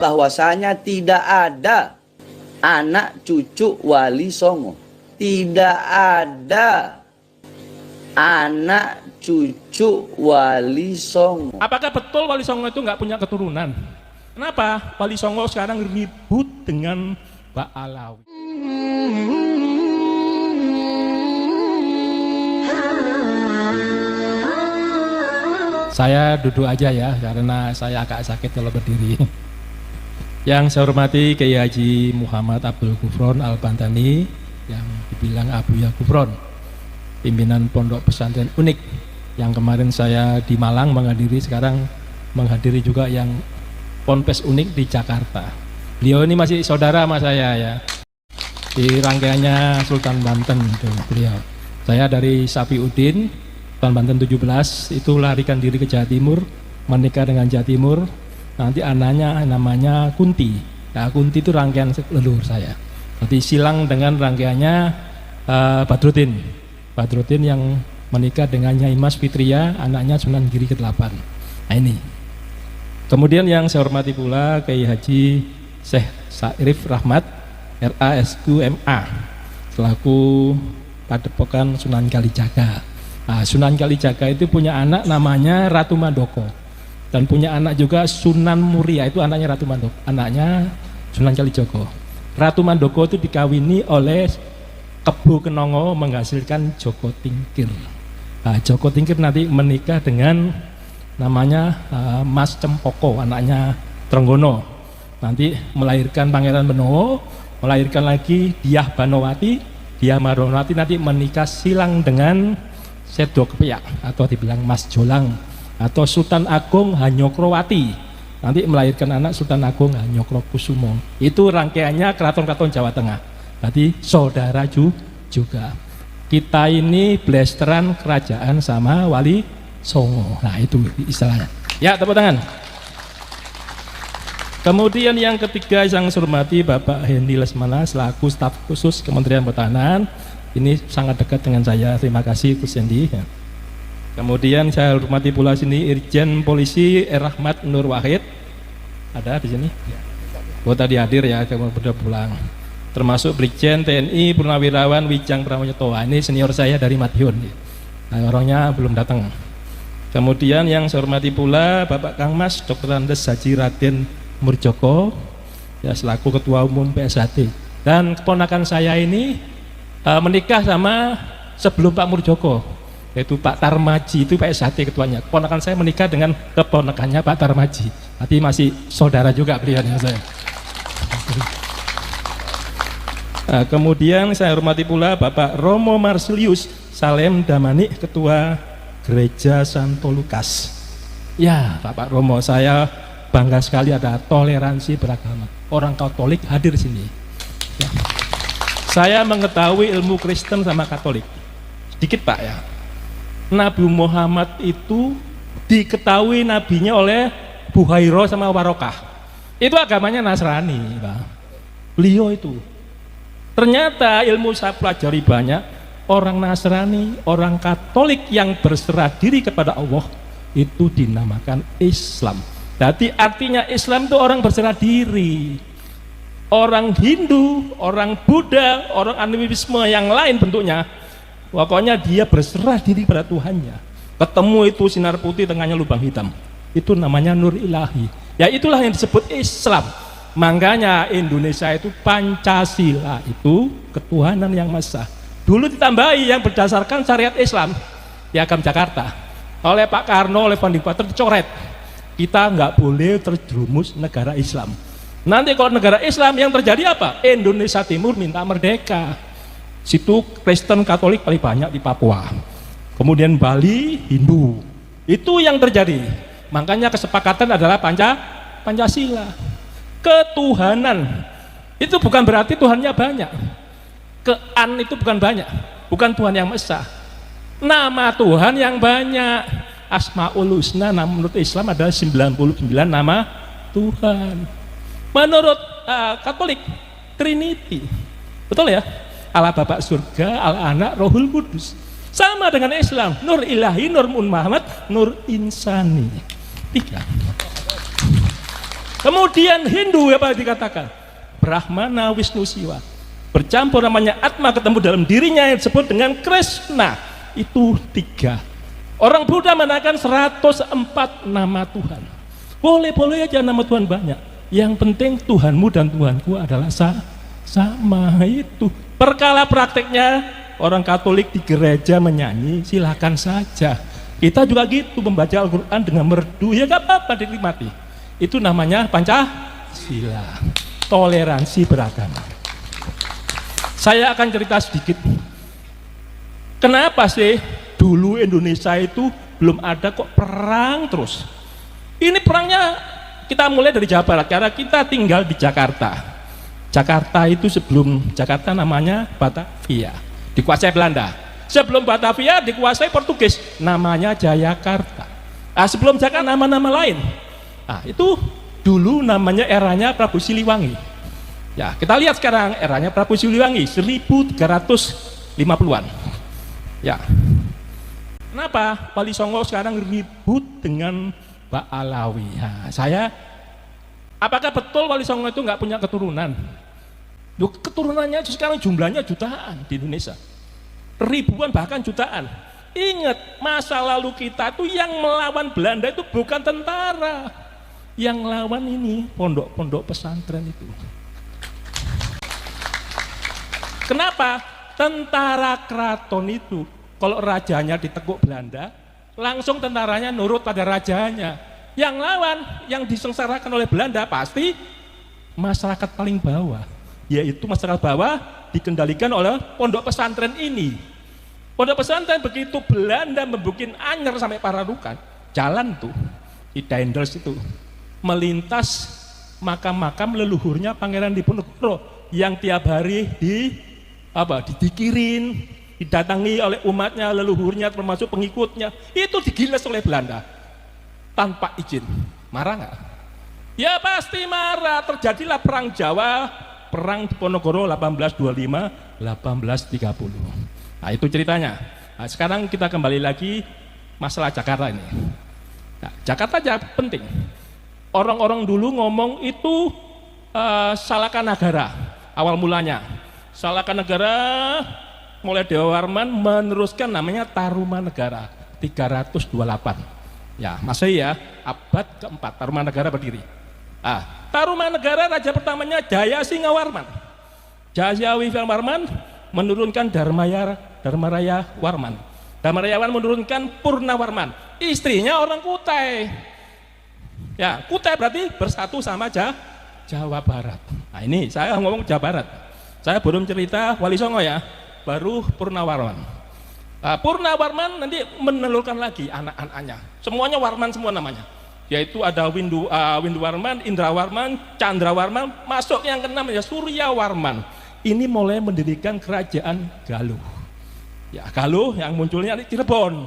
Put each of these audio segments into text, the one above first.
bahwasanya tidak ada anak cucu Wali Songo. Tidak ada anak cucu Wali Songo. Apakah betul Wali Songo itu nggak punya keturunan? Kenapa Wali Songo sekarang ribut dengan Mbak Alawi? Saya duduk aja ya, karena saya agak sakit kalau berdiri. Yang saya hormati Kiai Haji Muhammad Abdul Gufron Al-Bantani, yang dibilang Abuya Gufron, pimpinan Pondok Pesantren Unik, yang kemarin saya di Malang menghadiri, sekarang menghadiri juga yang Ponpes Unik di Jakarta. Beliau ini masih saudara sama saya ya, di rangkaiannya Sultan Banten itu beliau. Saya dari Sapiuddin, Sultan Banten 17, itu larikan diri ke Jawa Timur, menikah dengan Jawa Timur, nanti anaknya namanya Kunti. Nah, Kunti itu rangkaian leluhur saya. Nanti silang dengan rangkaiannya Badruddin. Badruddin yang menikah dengan Nyai Mas Fitria, anaknya Sunan Giri ke-8. Nah ini. Kemudian yang saya hormati pula Kiai Haji Syekh Sa'rif Rahmat RASQMA selaku Padepokan Sunan Kalijaga. Nah, Sunan Kalijaga itu punya anak namanya Ratu Mandoko, dan punya anak juga Sunan Muria, itu anaknya Ratu Mandoko, anaknya Sunan Kalijogo. Ratu Mandoko itu dikawini oleh Kebo Kenongo menghasilkan Joko Tingkir. Nah, Joko Tingkir nanti menikah dengan namanya Mas Cempoko, anaknya Trenggono. Nanti melahirkan Pangeran Benowo, melahirkan lagi Diah Banowati. Diah Banowati nanti menikah silang dengan Sedo Kepiak atau dibilang Mas Jolang, atau Sultan Agung Hanyokrowati, nanti melahirkan anak Sultan Agung Hanyokrokusumo. Itu rangkaiannya keraton-keraton Jawa Tengah. Berarti saudara juga. Kita ini blasteran kerajaan sama Wali Songo. Nah itu istilahnya. Ya, tepuk tangan. Kemudian yang ketiga yang saya hormati Bapak Hendy Lesmana selaku staf khusus Kementerian Pertahanan. Ini sangat dekat dengan saya. Terima kasih Gus Hendy. Kemudian saya hormati pula sini Irjen Polisi Rahmat Nur Wahid, ada di sini. Oh tadi hadir ya, kamu sudah pulang. Termasuk Brigjen TNI Purnawirawan Wijang Pramoyoto. Ini senior saya dari Madiun. Nah, orangnya belum datang. Kemudian yang saya hormati pula Bapak Kang Mas Dr. Andes Haji Raden Murjoko, ya selaku Ketua Umum PSHT. Dan keponakan saya ini menikah sama sebelum Pak Murjoko, yaitu Pak Tarmaji, itu PSHT ketuanya. Keponakan saya menikah dengan keponakannya Pak Tarmaji. Nanti masih saudara juga beliau dengan saya. Nah, kemudian saya hormati pula Bapak Romo Marsilius Salem Damani, Ketua Gereja Santo Lukas. Ya, Bapak Romo, saya bangga sekali ada toleransi beragama. Orang Katolik hadir sini. Ya. Saya mengetahui ilmu Kristen sama Katolik. Sedikit Pak ya. Nabi Muhammad itu diketahui nabinya oleh Buhairo sama Warokah. Itu agamanya Nasrani, Pak. Beliau itu. Ternyata ilmu saya pelajari banyak, orang Nasrani, orang Katolik yang berserah diri kepada Allah itu dinamakan Islam. Jadi artinya Islam itu orang berserah diri. Orang Hindu, orang Buddha, orang animisme yang lain bentuknya, pokoknya dia berserah diri pada Tuhannya. Ketemu itu sinar putih, tengahnya lubang hitam, itu namanya nur ilahi. Ya itulah yang disebut Islam. Makanya Indonesia itu Pancasila, itu ketuhanan yang maha. Dulu ditambahi yang berdasarkan syariat Islam, Piagam Jakarta, oleh Pak Karno, oleh Founding Father dicoret. Kita nggak boleh terjerumus negara Islam. Nanti kalau negara Islam yang terjadi apa? Indonesia Timur minta merdeka. Situ Kristen Katolik paling banyak di Papua. Kemudian Bali Hindu. Itu yang terjadi. Makanya kesepakatan adalah Pancasila. Ketuhanan itu bukan berarti Tuhannya banyak. Kean itu bukan banyak, bukan Tuhan yang esa. Nama Tuhan yang banyak. Asmaul Husna menurut Islam adalah 99 nama Tuhan. Menurut Katolik Trinity, betul ya? Allah Bapa Surga, Allah Anak, Rohul Kudus. Sama dengan Islam, Nur Ilahi, Nur Muhammad, Nur Insani. 3. Kemudian Hindu apa dikatakan? Brahmana Wisnu Siwa. Bercampur namanya Atma ketemu dalam dirinya yang disebut dengan Krishna. Itu 3. Orang Buddha menaikkan 104 nama Tuhan. Boleh-boleh aja nama Tuhan banyak. Yang penting Tuhanmu dan Tuhanku adalah sama. Itu. Perkala prakteknya orang Katolik di gereja menyanyi, silakan saja. Kita juga gitu membaca Al-Quran dengan merdu, ya gak apa-apa dinikmati. Itu namanya Pancasila, toleransi beragama. Saya akan cerita sedikit. Kenapa sih dulu Indonesia itu belum ada kok perang terus? Ini perangnya kita mulai dari Jawa Barat, karena kita tinggal di Jakarta. Jakarta itu sebelum Jakarta namanya Batavia, dikuasai Belanda. Sebelum Batavia dikuasai Portugis, namanya Jayakarta. Sebelum Jakarta nama-nama lain. Itu dulu namanya eranya Prabu Siliwangi. Ya, kita lihat sekarang eranya Prabu Siliwangi 1350-an. Ya. Kenapa Wali Songo sekarang ribut dengan Mbak Alawi? Apakah betul Wali Songo itu nggak punya keturunan? Keturunannya sekarang jumlahnya jutaan di Indonesia. Ribuan bahkan jutaan. Ingat, masa lalu kita itu yang melawan Belanda itu bukan tentara. Yang lawan ini pondok-pondok pesantren itu. Kenapa? Tentara keraton itu kalau rajanya ditekuk Belanda, langsung tentaranya nurut pada rajanya. Yang lawan, yang disengsarakan oleh Belanda pasti masyarakat paling bawah, yaitu masyarakat bawah dikendalikan oleh pondok pesantren ini. Pondok pesantren begitu Belanda membuat anyar sampai Pararukan, jalan tuh di Daendels itu melintas makam-makam leluhurnya Pangeran Diponegoro yang tiap hari didikirin, didatangi oleh umatnya, leluhurnya termasuk pengikutnya, itu digiles oleh Belanda tanpa izin. Marah nggak? Ya pasti marah. Terjadilah perang Jawa, perang Diponegoro 1825-1830. Itu ceritanya. Sekarang kita kembali lagi masalah Jakarta ini. Jakarta aja penting. Orang-orang dulu ngomong itu Salakanagara awal mulanya. Salakanagara mulai Dewa Warman meneruskan namanya Tarumanegara 328. Ya, Masehi ya, abad keempat Tarumanegara berdiri. Tarumanegara raja pertamanya Jayasingha Warman. Jayasingha Warman menurunkan Dharmaraya Warman. Dharmaraya Warman menurunkan Purnawarman. Istrinya orang Kutai. Ya, Kutai berarti bersatu sama Jawa Barat. Ini saya ngomong Jawa Barat. Saya belum cerita Wali Songo ya, baru Purnawarman. Purnawarman nanti menelurkan lagi anak-anaknya. Semuanya Warman semua namanya. Yaitu ada Windu Warman, Indra Warman, Chandra Warman, masuk yang keenam ya Surya Warman. Ini mulai mendirikan kerajaan Galuh. Ya, Galuh yang munculnya di Cirebon.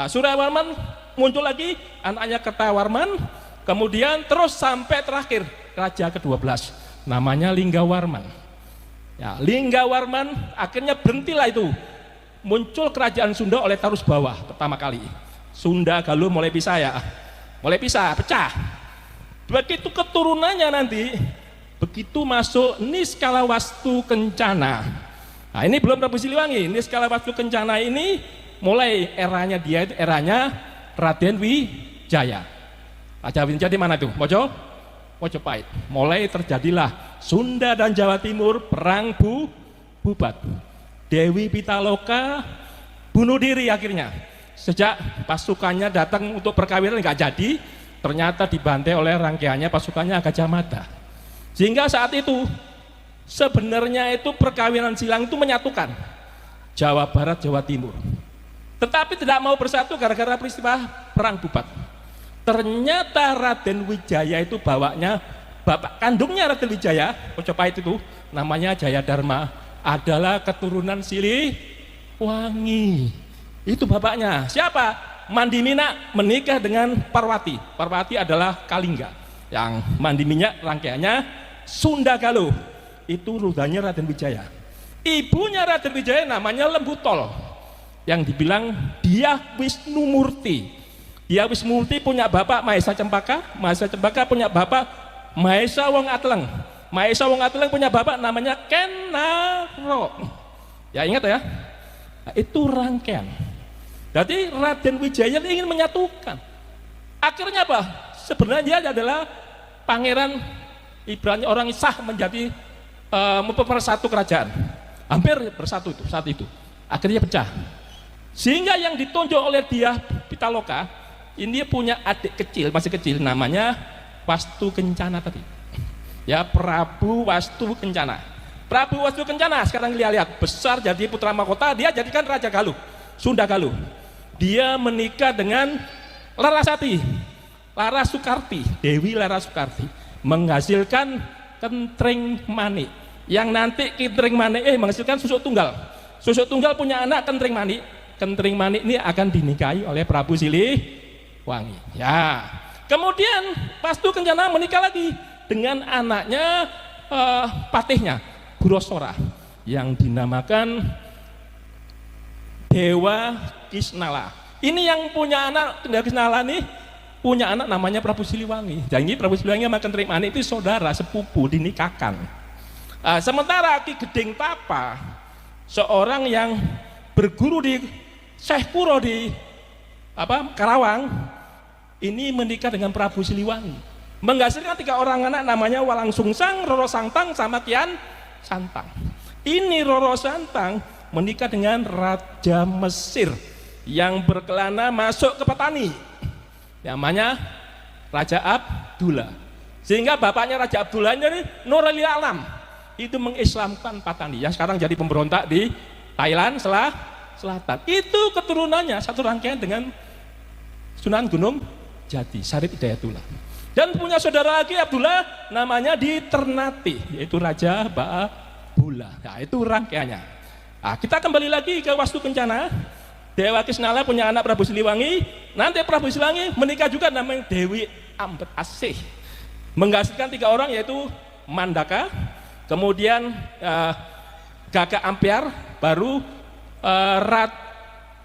Surya Warman muncul lagi, anaknya Kertawarman, kemudian terus sampai terakhir raja ke-12 namanya Linggawarman. Ya, Linggawarman akhirnya berhentilah itu. Muncul kerajaan Sunda oleh Tarus Bawah pertama kali. Sunda Galuh mulai pisah ya. Mulai pisah, pecah. Begitu keturunannya nanti, begitu masuk Niskalawastu Kencana. Ini belum Prabu Siliwangi. Niskalawastu Kencana ini mulai eranya dia itu eranya Raden Wijaya. Raja Wijaya di mana tuh? Mojopahit. Mulai terjadilah Sunda dan Jawa Timur perang bubat. Dewi Pitaloka bunuh diri akhirnya. Sejak pasukannya datang untuk perkawinan nggak jadi, ternyata dibantai oleh rangkaiannya pasukannya Gajah Mada. Sehingga saat itu sebenarnya itu perkawinan silang itu menyatukan Jawa Barat, Jawa Timur. Tetapi tidak mau bersatu gara-gara peristiwa perang bubat. Ternyata Raden Wijaya itu bawanya bapak kandungnya Raden Wijaya, Mojopahit itu namanya Jayadharma, adalah keturunan Siliwangi. Itu bapaknya. Siapa? Mandimina menikah dengan Parwati. Parwati adalah Kalingga. Yang Mandimina rangkaiannya Sunda Galuh. Itu rudanya Raden Wijaya. Ibunya Raden Wijaya namanya Lembutol, yang dibilang Dyah Wisnumurti. Dyah Wisnumurti punya bapak Mahesa Cempaka, Mahesa Cempaka punya bapak Maesa wong Atleng. Maesa wong Atleng punya bapak namanya Kenaro. Ya ingat ya. Nah, itu rangkaian. Jadi Raden Wijaya ingin menyatukan. Akhirnya apa? Sebenarnya dia adalah pangeran, ibaratnya orang sah menjadi mempersatu kerajaan. Hampir bersatu itu saat itu. Akhirnya pecah. Sehingga yang ditunjuk oleh dia Pitaloka ini punya adik kecil, masih kecil, namanya Wastu Kencana tadi. Ya, Prabu Wastu Kencana. Prabu Wastu Kencana sekarang lihat besar jadi putra mahkota, dia jadikan Raja Galuh, Sunda Galuh. Dia menikah dengan Larasati, Laras Sukarti, Dewi Laras Sukarti, menghasilkan Kentreng Manik. Yang nanti Kentreng Manik menghasilkan Susuk Tunggal. Susuk Tunggal punya anak Kentreng Manik. Kentreng Manik ini akan dinikahi oleh Prabu Siliwangi. Ya. Kemudian Wastu Kencana menikah lagi dengan anaknya patihnya Burosora yang dinamakan Dewa Kisnala. Ini yang punya anak Dewa Kisnala nih punya anak namanya Prabu Siliwangi. Jadi Prabu Siliwangi sama Kentreng Manik itu saudara sepupu dinikahkan. Sementara Ki Gedeng Tapa seorang yang berguru di Syekh Kuro di Karawang ini menikah dengan Prabu Siliwangi, menghasilkan 3 orang anak namanya Walang Sungsang, Roro Santang sama Kian Santang. Ini Roro Santang menikah dengan Raja Mesir yang berkelana masuk ke Patani namanya Raja Abdullah, sehingga bapaknya Raja Abdullah ini Nurul Alam itu mengislamkan Patani yang sekarang jadi pemberontak di Thailand Selatan. Itu keturunannya satu rangkaian dengan Sunan Gunung Jati, Syarif Hidayatullah. Dan punya saudara lagi Abdullah namanya di Ternate, yaitu Raja Ba'abula. Nah, itu rangkaiannya. Nah, kita kembali lagi ke Wastu Kencana. Dewa Kisnala punya anak Prabu Siliwangi. Nanti Prabu Siliwangi menikah juga namanya Dewi Ambet Asih, menghasilkan 3 orang yaitu Mandaka, kemudian Gagak Ampiar, baru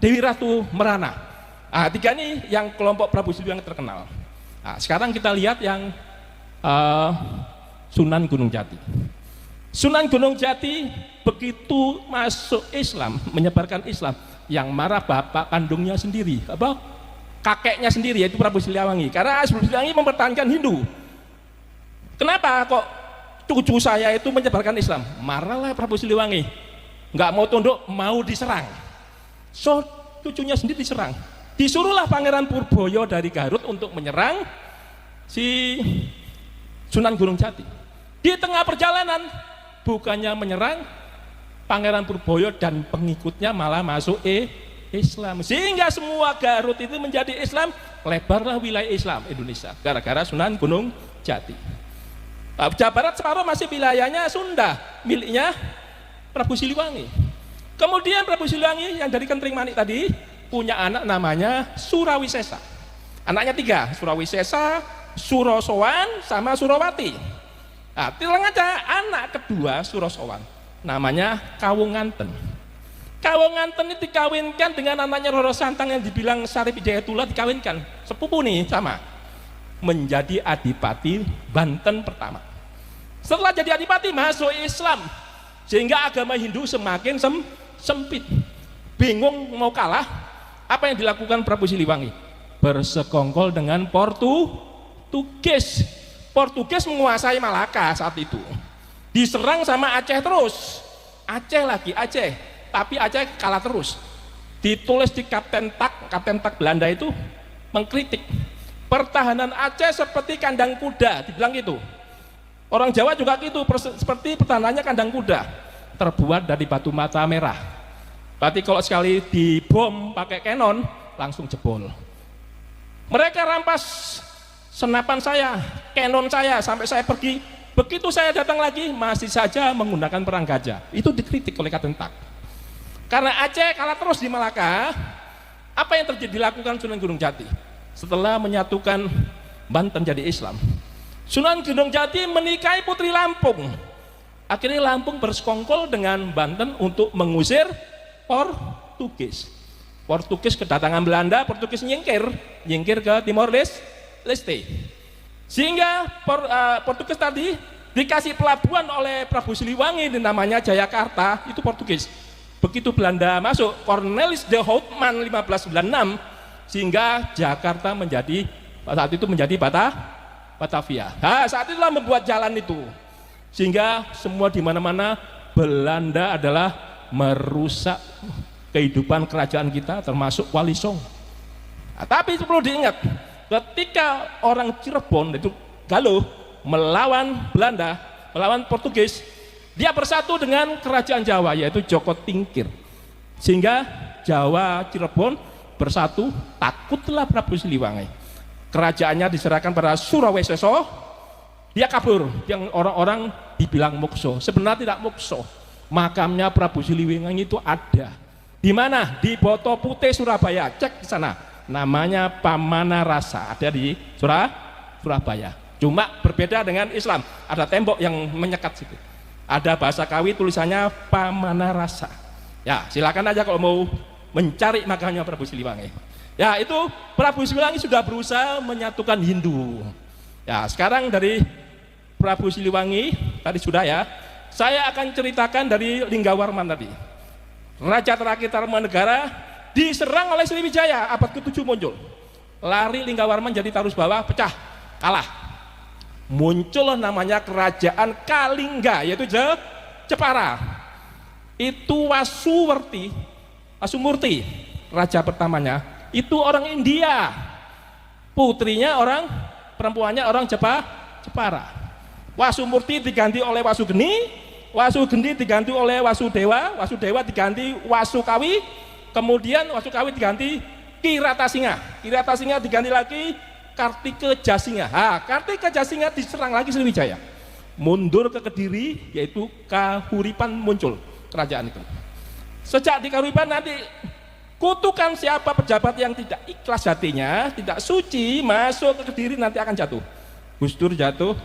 Dewi Ratu Merana. Nah, 3 ini yang kelompok Prabu Siliwangi terkenal. Nah, sekarang kita lihat yang Sunan Gunung Jati. Sunan Gunung Jati begitu masuk Islam, menyebarkan Islam, yang marah bapak kandungnya sendiri, kakeknya sendiri, yaitu Prabu Siliwangi. Karena Prabu Siliwangi mempertahankan Hindu. Kenapa kok cucu saya itu menyebarkan Islam? Marahlah Prabu Siliwangi, nggak mau tunduk, mau diserang. So cucunya sendiri diserang. Disuruhlah Pangeran Purboyo dari Garut untuk menyerang si Sunan Gunung Jati. Di tengah perjalanan bukannya menyerang, Pangeran Purboyo dan pengikutnya malah masuk Islam, sehingga semua Garut itu menjadi Islam. Lebarlah wilayah Islam Indonesia gara-gara Sunan Gunung Jati. Jawa Barat separuh masih wilayahnya Sunda, miliknya Prabu Siliwangi. Kemudian Prabu Siliwangi yang dari Kentreng Manik tadi punya anak namanya Surawisesa. Anaknya 3, Surawisesa, Surosowan, sama Surawati. Nah, tilang aja anak kedua Surosowan, namanya Kawunganten. Kawunganten ini dikawinkan dengan anaknya Roro Santang yang dibilang Syarif Hidayatullah, dikawinkan sepupu nih sama, menjadi adipati Banten pertama. Setelah jadi adipati masuk Islam, sehingga agama Hindu semakin sempit. Bingung mau kalah, apa yang dilakukan Prabu Siliwangi? Bersekongkol dengan Portugis. Portugis menguasai Malaka saat itu. Diserang sama Aceh terus, Aceh lagi Aceh, tapi Aceh kalah terus. Ditulis di Kapten Tak Belanda itu mengkritik pertahanan Aceh seperti kandang kuda, dibilang gitu. Orang Jawa juga gitu, seperti pertahanannya kandang kuda, terbuat dari batu mata merah. Berarti kalau sekali dibom pakai kanon langsung jebol. Mereka rampas senapan saya, kanon saya, sampai saya pergi. Begitu saya datang lagi masih saja menggunakan perang gajah. Itu dikritik oleh Kapten Tak. Karena Aceh kalah terus di Malaka, apa yang terjadi dilakukan Sunan Gunung Jati? Setelah menyatukan Banten jadi Islam, Sunan Gunung Jati menikahi putri Lampung. Akhirnya Lampung bersekongkol dengan Banten untuk mengusir Portugis. Portugis kedatangan Belanda, Portugis nyingkir ke Timor Leste. Sehingga Portugis tadi dikasih pelabuhan oleh Prabu Siliwangi namanya Jayakarta, itu Portugis. Begitu Belanda masuk, Cornelis de Houtman 1596, sehingga Jakarta menjadi saat itu menjadi Batavia. Nah, saat itulah membuat jalan itu, sehingga semua di mana-mana Belanda adalah merusak kehidupan kerajaan kita, termasuk Wali Songo. Nah, tapi perlu diingat, ketika orang Cirebon itu Galuh melawan Belanda, melawan Portugis, dia bersatu dengan kerajaan Jawa yaitu Joko Tingkir, sehingga Jawa Cirebon bersatu. Takutlah Prabu Siliwangi, kerajaannya diserahkan pada Suraweseso, dia kabur, yang orang-orang dibilang mukso, sebenarnya tidak mukso. Makamnya Prabu Siliwangi itu ada di mana? Di Boto Putih, Surabaya. Cek di sana, namanya Pamanarasa, ada di Surabaya. Cuma berbeda dengan Islam, ada tembok yang menyekat situ, ada bahasa Kawi tulisannya Pamanarasa. Ya silakan aja kalau mau mencari makamnya Prabu Siliwangi. Ya itu Prabu Siliwangi sudah berusaha menyatukan Hindu. Ya sekarang dari Prabu Siliwangi tadi sudah ya, saya akan ceritakan dari Linggawarman tadi. Raja terakhir Tarumanegara diserang oleh Sriwijaya, abad ke-7 muncul. Lari Linggawarman jadi Tarus Bawah, pecah, kalah. Muncul namanya kerajaan Kalingga, yaitu Jepara. Itu Wasumurti, raja pertamanya, itu orang India. Putrinya perempuannya orang Jepara. Wasumurti diganti oleh Wasugeni, Wasugeni diganti oleh Wasudewa, Wasudewa diganti Wasukawi, kemudian Wasukawi diganti Kiratasinga, Kiratasinga diganti lagi Kartika Jasinga. Kartika Jasinga diserang lagi Sriwijaya, mundur ke Kediri, yaitu Kahuripan muncul kerajaan itu. Sejak di Kahuripan nanti kutukan siapa pejabat yang tidak ikhlas hatinya, tidak suci, masuk ke Kediri nanti akan jatuh. Gus Dur jatuh,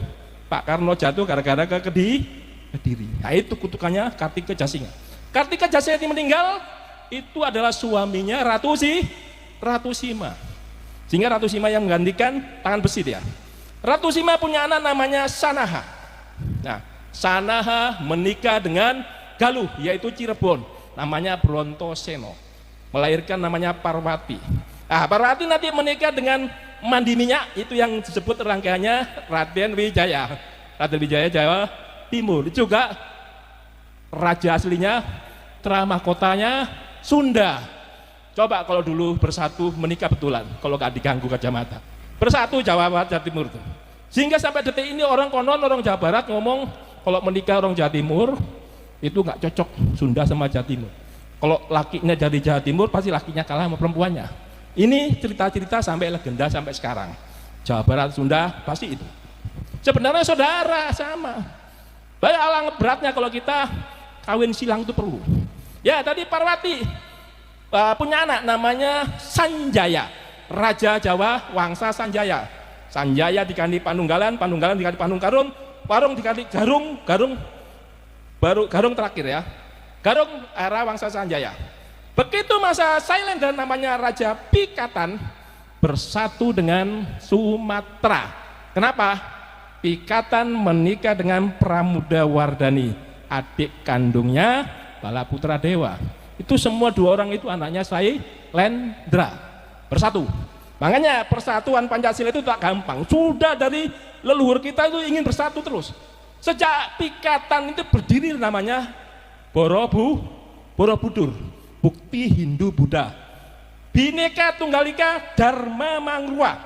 Pak Karno jatuh gara-gara ke Kediri. Nah itu kutukannya Kartika Jasinga. Kartika Jasinga yang meninggal itu adalah suaminya Ratu Sima. Sehingga Ratu Sima yang menggantikan tangan besi dia. Ratu Sima punya anak namanya Sanaha. Nah, Sanaha menikah dengan Galuh, yaitu Cirebon, namanya Brontoseno. Melahirkan namanya Parwati. Nah, Parwati nanti menikah dengan Mandi Minyak, itu yang disebut rangkaiannya Raden Wijaya. Raden Wijaya Jawa Timur. Itu juga raja aslinya, mahkotanya Sunda. Coba kalau dulu bersatu menikah betulan, kalau gak diganggu kacamata. Bersatu Jawa Barat, Jawa Timur tuh. Sehingga sampai detik ini orang Jawa Barat ngomong kalau menikah orang Jawa Timur itu nggak cocok Sunda sama Jawa Timur. Kalau lakinya jadi Jawa Timur pasti lakinya kalah sama perempuannya. Ini cerita-cerita sampai legenda sampai sekarang. Jawa Barat Sunda pasti itu. Sebenarnya saudara sama. Banyak alang beratnya kalau kita kawin silang itu perlu. Ya tadi Parwati punya anak namanya Sanjaya, Raja Jawa Wangsa Sanjaya. Sanjaya diganti Panunggalan, Panunggalan diganti Panungkarun, Warung diganti Garung, baru Garung terakhir ya. Garung era Wangsa Sanjaya. Begitu masa silent dan namanya Raja Pikatan bersatu dengan Sumatera. Kenapa? Pikatan menikah dengan Pramudawardhani, adik kandungnya Balaputra Dewa. Itu semua dua orang itu anaknya Sailendra bersatu. Makanya persatuan Pancasila itu tak gampang. Sudah dari leluhur kita itu ingin bersatu terus. Sejak Pikatan itu berdiri namanya Borobudur, Bukti Hindu Buddha. Bhinneka Tunggal Ika Dharma Mangruwa.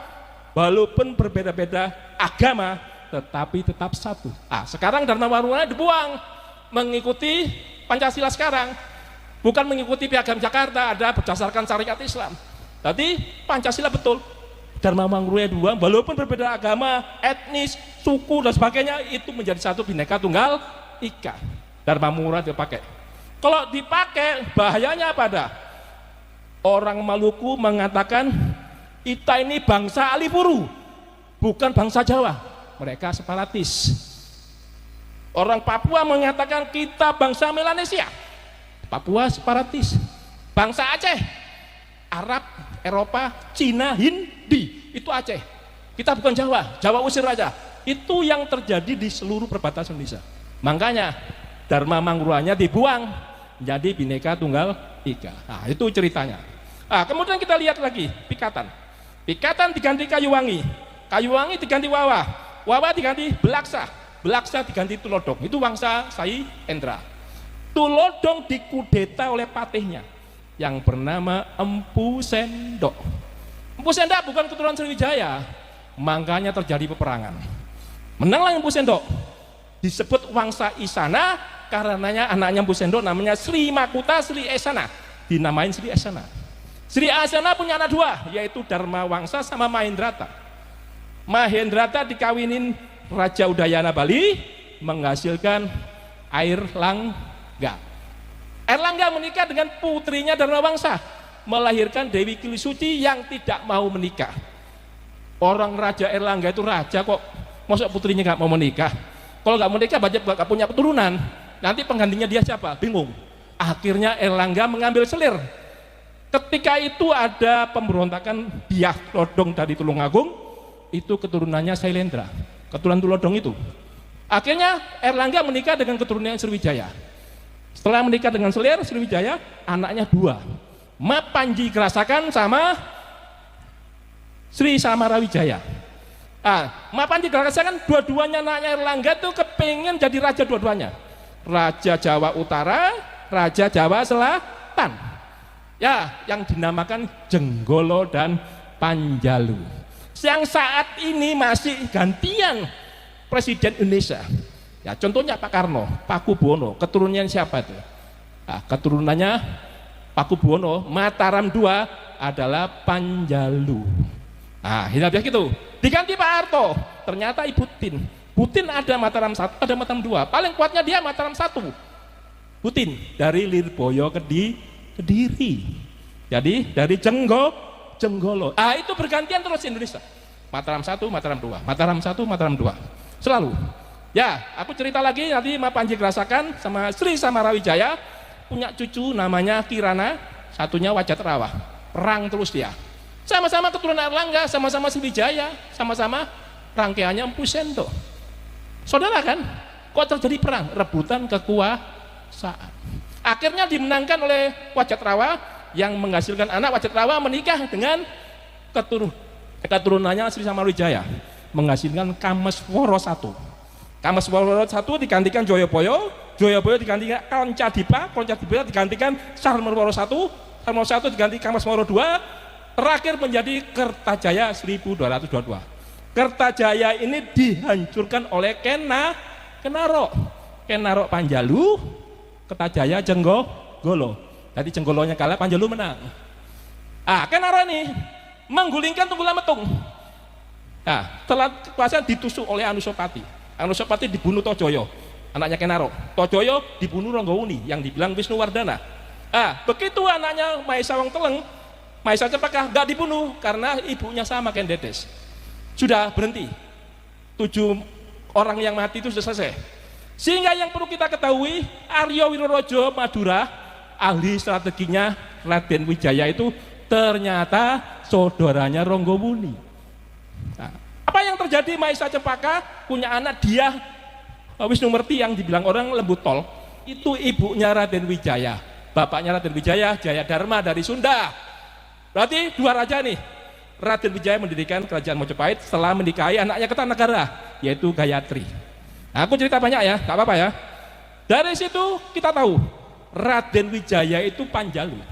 Walaupun berbeda-beda agama tetapi tetap satu. Sekarang Dharma Mangruwa dibuang, mengikuti Pancasila sekarang, bukan mengikuti Piagam Jakarta ada berdasarkan syariat Islam. Tadi Pancasila betul, Dharma Mangruwa dibuang, walaupun berbeda agama, etnis, suku dan sebagainya itu menjadi satu Bhinneka Tunggal Ika. Dharma Mangruwa dipakai. Kalau dipakai bahayanya pada orang Maluku mengatakan kita ini bangsa Alipuru, bukan bangsa Jawa. Mereka separatis. Orang Papua mengatakan kita bangsa Melanesia, Papua separatis. Bangsa Aceh, Arab, Eropa, Cina, Hindi, itu Aceh. Kita bukan Jawa, Jawa usir aja. Itu yang terjadi di seluruh perbatasan Indonesia. Makanya Dharma Mangruanya dibuang jadi Bhinneka Tunggal Ika. Nah, itu ceritanya. Nah, kemudian kita lihat lagi Pikatan. Pikatan diganti Kayuwangi, Kayuwangi diganti Wawa, Wawa diganti Belaksa, Belaksa diganti Tulodong. Itu Wangsa Sai Endra. Tulodong dikudeta oleh patihnya yang bernama Empu Sendok. Empu Sendok bukan keturunan Sriwijaya, makanya terjadi peperangan. Menanglah Empu Sendok. Disebut Wangsa Isana karenanya anaknya Empu Sendok namanya Sri Makuta Sri Esana, dinamain Sri Esana. Sri Esana punya anak dua, yaitu Dharma Wangsa sama Mahendrata. Mahendrata dikawinin Raja Udayana Bali, menghasilkan Airlangga. Airlangga menikah dengan putrinya Dharma Wangsa, melahirkan Dewi Kilisuti yang tidak mau menikah. Orang Raja Airlangga itu raja kok, masa putrinya nggak mau menikah? Kalau nggak menikah, nggak punya keturunan. Nanti penggantinya dia siapa? Bingung. Akhirnya Airlangga mengambil selir. Ketika itu ada pemberontakan Biak Lodong dari Tulungagung, itu keturunannya Sailendra, keturunan Tulodong itu. Akhirnya Airlangga menikah dengan keturunan Sriwijaya. Setelah menikah dengan Selir Sriwijaya, anaknya dua, Mapanji Gerasakan sama Sri Samarawijaya. Mapanji Gerasakan dua-duanya anaknya Airlangga tuh kepengen jadi raja dua-duanya, Raja Jawa Utara, Raja Jawa Selatan. Ya, yang dinamakan Jenggolo dan Panjalu. Yang saat ini masih gantian Presiden Indonesia. Ya, contohnya Pak Karno, Pakubuwono, keturunannya siapa itu? Keturunannya Pakubuwono, Mataram II adalah Panjalu. Hindia gitu. Diganti Pak Harto, ternyata Ibu Tin. Butin ada Mataram 1, ada Mataram 2. Paling kuatnya dia Mataram 1. Butin dari Lirboyo Kediri. Jadi dari Jenggolo. Itu bergantian terus Indonesia. Mataram 1, Mataram 2, Mataram 1, Mataram 2. Selalu. Ya, aku cerita lagi nanti Mapanji Gerasakan sama Sri Samarawijaya punya cucu namanya Kirana, satunya Wajatrawa. Perang terus dia. Sama-sama keturunan Airlangga, sama-sama Sriwijaya, sama-sama rangkaiannya Empu Sendok. Saudara kan? Kok terjadi perang? Rebutan kekuasaan. Akhirnya dimenangkan oleh Wajatrawa yang menghasilkan anak. Wajatrawa menikah dengan keturunannya Sri Samarawijaya, menghasilkan Kameswara I. Kameswara I digantikan Joyoboyo, Joyoboyo digantikan Koncadipa, Koncadipa digantikan Sarmawaro I, Sarmawaro I diganti Kameswara II, terakhir menjadi Kertajaya 1222. Kertajaya ini dihancurkan oleh Kenarok Panjalu, Kertajaya Jenggolo. Jadi Jenggolonya kalah, Panjalu menang. Kenarok ini menggulingkan Tunggul Metung. Setelah kekuasaan ditusuk oleh Anusapati. Anusapati dibunuh Tojoyo, anaknya Kenarok. Tojoyo dibunuh Ronggowuni yang dibilang Wisnuwardana. Begitu anaknya Maesa Wongteleng, Maesa Cempaka nggak dibunuh karena ibunya sama Ken Dedes. Sudah berhenti. 7 orang yang mati itu sudah selesai. Sehingga yang perlu kita ketahui, Aryo Wirorojo Madura, ahli strateginya Raden Wijaya itu ternyata saudaranya Ronggowuni. Apa yang terjadi? Maesa Cempaka punya anak dia Wisnumerti yang dibilang orang lembu tol, itu ibunya Raden Wijaya, bapaknya Raden Wijaya Jayadharma dari Sunda. Berarti 2 raja nih. Raden Wijaya mendirikan kerajaan Mojopahit setelah menikahi anaknya Kertanegara, yaitu Gayatri. Aku cerita banyak ya, gak apa-apa ya. Dari situ kita tahu Raden Wijaya itu Panjalu.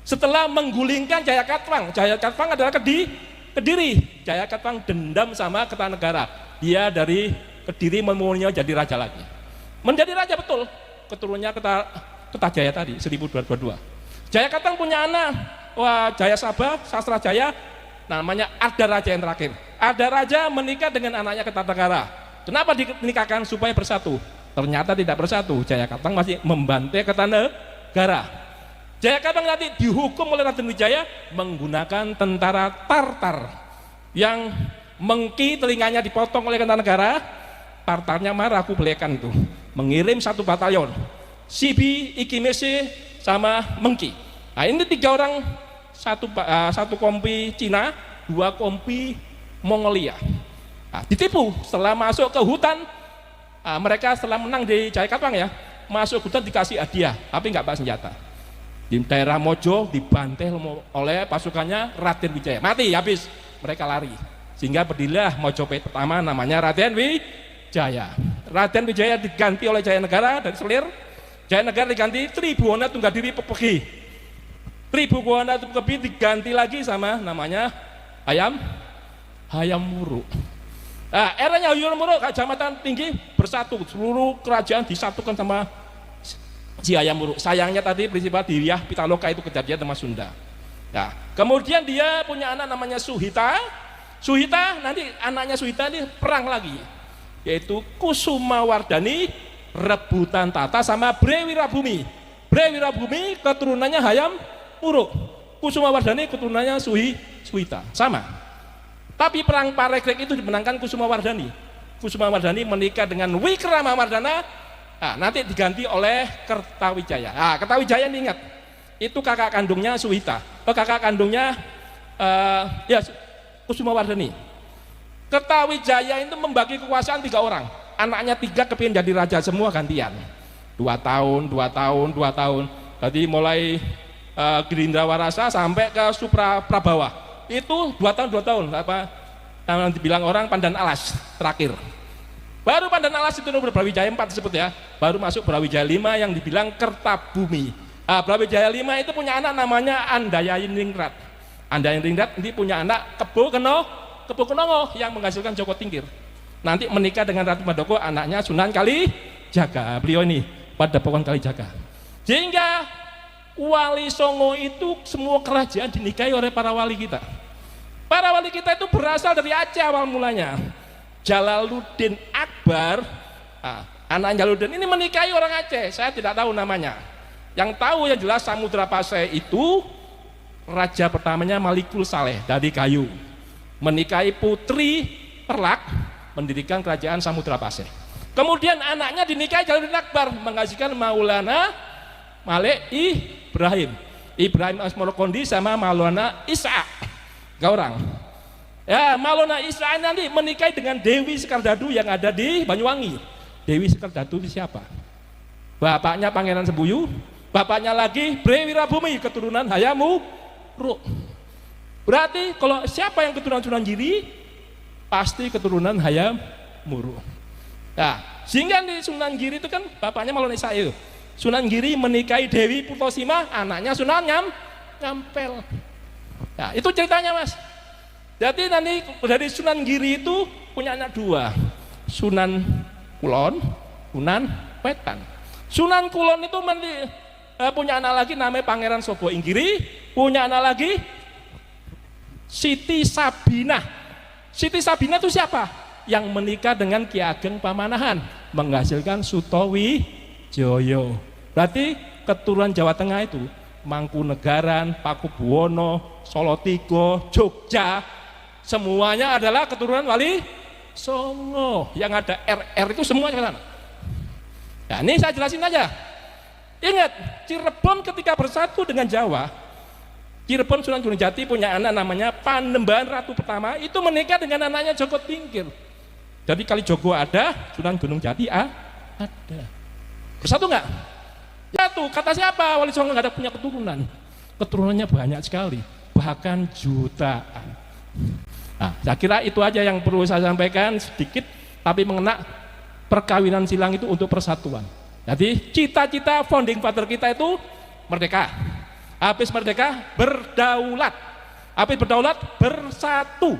Setelah menggulingkan Jayakatwang, Jayakatwang adalah Kediri. Jayakatwang dendam sama Kertanegara. Dia dari Kediri memulainya jadi raja lagi. Menjadi raja betul, keturunannya Kertajaya tadi 1222. Jayakatwang punya anak, Jayasabha, Sastrajaya, namanya Ada Raja yang terakhir. Ada Raja menikah dengan anaknya Kertanegara. Kenapa dinikahkan? Supaya bersatu. Ternyata tidak bersatu. Jayakatwang masih membantai Kertanegara. Jayakatwang nanti dihukum oleh Raden Wijaya menggunakan tentara Tartar yang Mengki telinganya dipotong oleh Kertanegara. Tartarnya marah, aku belekan itu, mengirim 1 batalion Sibi, Ikimese sama Mengki. Ini 3 orang, satu kompi Cina, 2 kompi Mongolia. Nah, ditipu setelah masuk ke hutan. Mereka setelah menang di Jayakatwang ya, masuk hutan dikasih hadiah, tapi nggak bawa senjata. Di daerah Mojo dibantai oleh pasukannya Raden Wijaya, mati habis, mereka lari. Sehingga berdirilah Mojopahit pertama, namanya Raden Wijaya. Raden Wijaya diganti oleh Jayanegara dari Selir. Jayanegara diganti Tribhuwana Tunggadiri Pepegi. Tribhuwana Pepegi diganti lagi sama namanya Hayam Wuruk. Nah, eranya Hayam Wuruk, Kecamatan Tinggi bersatu, seluruh kerajaan disatukan sama si Hayam Wuruk. Sayangnya tadi Prinsipal Diriah Pitaloka itu kejadian sama Sunda. Nah, kemudian dia punya anak namanya Suhita. Suhita, nanti anaknya Suhita ini perang lagi, yaitu Kusumawardhani rebutan tata sama Bre Wirabumi. Bre Wirabumi keturunannya Hayam Wuruk, Kusumawardhani keturunannya Suhita, sama. Tapi perang Parekrek itu dimenangkan Kusumawardhani. Kusumawardhani menikah dengan Wikramawardhana. Nah, nanti diganti oleh Kertawijaya. Nah, Kertawijaya ingat, itu kakak kandungnya Suhita, kakak kandungnya Kusumawardhani. Kertawijaya itu membagi kekuasaan 3 orang, anaknya 3 kepingin jadi raja semua gantian, 2 tahun. Jadi mulai Gerindrawardhana sampai ke Supraprabawa itu 2 tahun, apa yang dibilang orang Pandan Alas terakhir. Baru Pandan Alas itu nomor Brawijaya 4 disebut ya, baru masuk Brawijaya 5 yang dibilang Kertabumi. Brawijaya 5 itu punya anak namanya Andayiningrat. Andayiningrat ini punya anak Kebo Kenongo yang menghasilkan Joko Tingkir. Nanti menikah dengan Ratu Mandoko, anaknya Sunan Kalijaga. Beliau ini Padepokan Kalijaga. Sehingga Wali Songo itu semua kerajaan dinikahi oleh para wali kita. Para wali kita itu berasal dari Aceh awal mulanya. Jalaluddin Akbar, anak Jalaluddin ini menikahi orang Aceh, saya tidak tahu namanya. Yang tahu yang jelas Samudra Pasai itu raja pertamanya Malikul Saleh dari Kayu, menikahi putri Perlak, mendirikan kerajaan Samudra Pasai. Kemudian anaknya dinikahi Jalaluddin Akbar, menghasilkan Maulana Malik Ibrahim Asmorokondi sama Maulana Isa. 3 orang. Ya, Maulana Isa nanti menikahi dengan Dewi Sekardadu yang ada di Banyuwangi. Dewi Sekardadu itu siapa? Bapaknya Pangeran Sembuyu, bapaknya lagi Bre Wirabumi keturunan Hayam Wuruk. Berarti kalau siapa yang keturunan Sunan Giri pasti keturunan Hayam Wuruk. Nah, sehingga di Sunan Giri itu kan bapaknya Maulana Isa itu. Sunan Giri menikahi Dewi Purtosima, anaknya Sunan Nyampel. Nah, itu ceritanya Mas. Jadi nanti dari Sunan Giri itu punya anak 2, Sunan Kulon, Sunan Wetan. Sunan Kulon itu punya anak lagi namanya Pangeran Sogo Inggiri, punya anak lagi Siti Sabinah. Siti Sabinah itu siapa? Yang menikah dengan Ki Ageng Pamanahan, menghasilkan Sutowijoyo. Berarti keturunan Jawa Tengah itu Mangkunegaran, Pakubuwono, Solotigo, Jogja, semuanya adalah keturunan Wali Songo. Yang ada RR itu semuanya sana. Nah, ini saya jelasin aja. Ingat, Cirebon ketika bersatu dengan Jawa, Cirebon Sunan Gunung Jati punya anak namanya Panembahan Ratu Pertama, itu menikah dengan anaknya Joko Tingkir. Jadi kali Jogo ada, Sunan Gunung Jati ada. Bersatu nggak? Satu. Kata siapa? Wali Songo nggak ada punya keturunan. Keturunannya banyak sekali, bahkan jutaan. Nah, saya kira itu aja yang perlu saya sampaikan sedikit, tapi mengena perkawinan silang itu untuk persatuan. Jadi cita-cita founding father kita itu merdeka. Habis merdeka berdaulat. Habis berdaulat bersatu.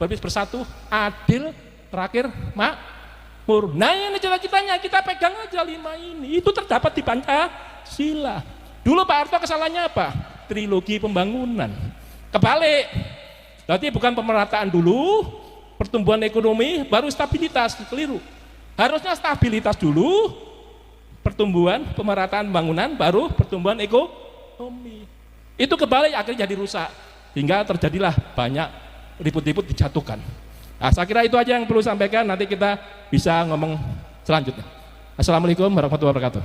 Habis bersatu adil, terakhir makmur. Nah, ini cita-citanya kita pegang aja 5 ini. Itu terdapat di Pancasila. Dulu Pak Harto kesalahannya apa? Trilogi pembangunan. Kebalik. Berarti bukan pemerataan dulu, pertumbuhan ekonomi, baru stabilitas. Keliru. Harusnya stabilitas dulu, pertumbuhan, pemerataan pembangunan, baru pertumbuhan ekonomi. Itu kebalik, akhirnya jadi rusak. Hingga terjadilah banyak ribut-ribut dijatuhkan. Nah, saya kira itu aja yang perlu sampaikan, nanti kita bisa ngomong selanjutnya. Assalamualaikum warahmatullahi wabarakatuh.